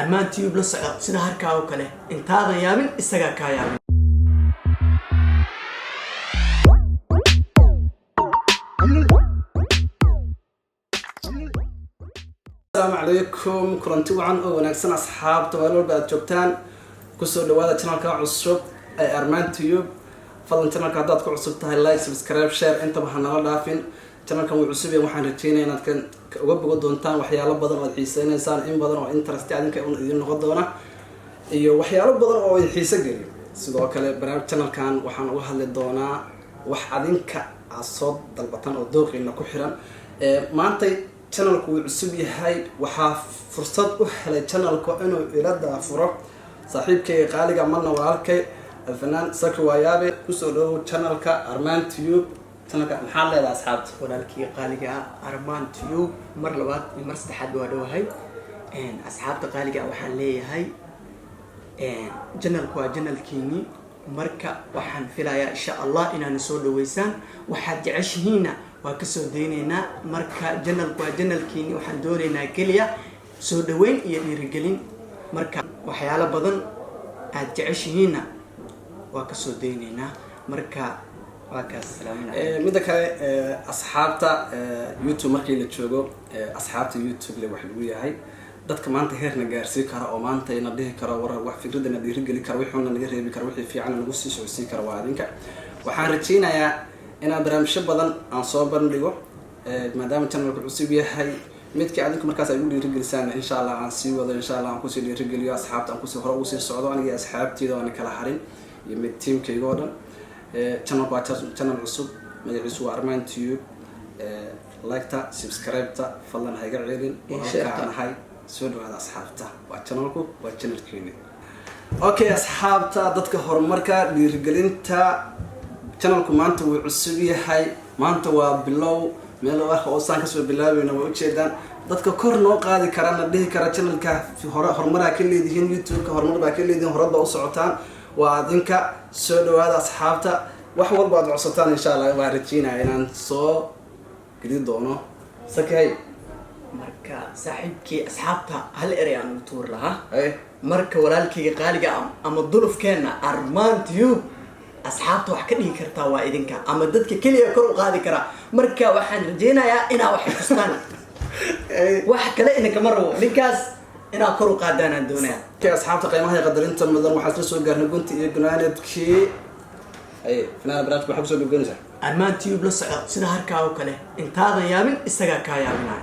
armaan tube la socod sida harkaa oo kale intaadan yaabin isaga ka yaabin. السلام عليكم كرنتي وعن ونكسن أصحاب توالو بعد جبتان كسر لواذا channel كعصب أرمان تيوب فضل channel كعداد كعصب تهاي لايك سبسكرايب شير أنت بحنا لافين channel كم عصبي وحنا رتيني أنا كان وجب قدونتان وحياة بدر والحسين إنسان إن بدر وإنترست يعني كأون إذن نقدونا إيوه وحياة بدر والحسين جري سواء كله برنامج channel كان وحنا وهل الدونا وحدين كعصب ضربتان الدوق إنه كحرا ما أنت channelku wuu cusub yahay waxaa fursad u helay channelku inuu ila daafuro saaxiibkay qaaliga marna walaalkay fanaan Saki Wayabe kusoo dhaw channelka Armaan Tube channelka maxaa leedahay asxaabta walaalkii qaaliga Armaan Tube mar labaad iyo mar saddexaad waa dhawahay asxaabta qaaliga waxaan leeyahay channelku waa channelkiini marka waxaan filayaa insha Allah inaan soo dhaweysaan waxaad jeceshihiina waa ka soo deynayna marka channelku waa channelkiini waxaan doonaynaa kaliya soo dhaweyn iyo dhiirigelin marka waxyaalo badan aad jeceshihiina waa ka soo deynayna marka waa ka salaaminaa mid kale asxaabta YouTube markii la joogo asxaabta YouTube le wax lagu yahay dadka maanta heerna gaarsiin kara oo maanta ina dhihi kara war wax fikradana dhiirigelin kara wixii naga reebi kara wixii fiican nagu sii socodsiin kara waa adinka waxaan rajaynayaa inaan barnaamijyo badan aan soo bandhigo maadaama channelku cusub yahay midkii adinku markaas ay ugu dhiirigelisaan insha Allah aan sii wado insha Allah aan ku sii dhiirigeliyo asxaabta aan ku sii hore ugu sii socdo aniga asxaabtayda aan kala harin iyo mid teamkayga oo dhan channelku waa channel cusub magaciisu waa Armaan Tube like-ta subscribe-ta fadlan ha iga ceelin waxaan ahay soo dhawaada asxaabta waa channelku waa channelkeeni okay asxaabta dadka horumarka dhiirigelinta channelku maanta wuu cusub yahay maanta waa bilow meel oo saan ka soo bilaabayna waa u jeedaan dadka kor noo qaadi karana dhihi kara channelka horumar ka leedihiin YouTube ka horumar baa ka leedihiin horada u socotaan waa adinka soo dhawaada asxaabta wax walba aad codsataan insha Allah waa rajaynayaa inaan soo geli doono sakay marka saaxiibkii asxaabta hal eray aan tuur lahaa marka walaalkayga qaaliga ama dulufkeena Armaan Tube asxaabta wax ka dhigi kartaa waa idinka ama dadka kaliya kor u qaadi kara marka waxaan rajaynayaa inaa wax xustaan wax kale inaka maro ninkaas inaa kor u qaadaan aan doonayaa asxaabta qiimaha qadarinta mudan waxaan la soo gaarnay gunti iyo gunaanadkii fanaan barnaamijka waxa ku soo dhigaysaa Armaan Tube la socod sida harkaa oo kale intaadan yaabin isaga ka yaabinaa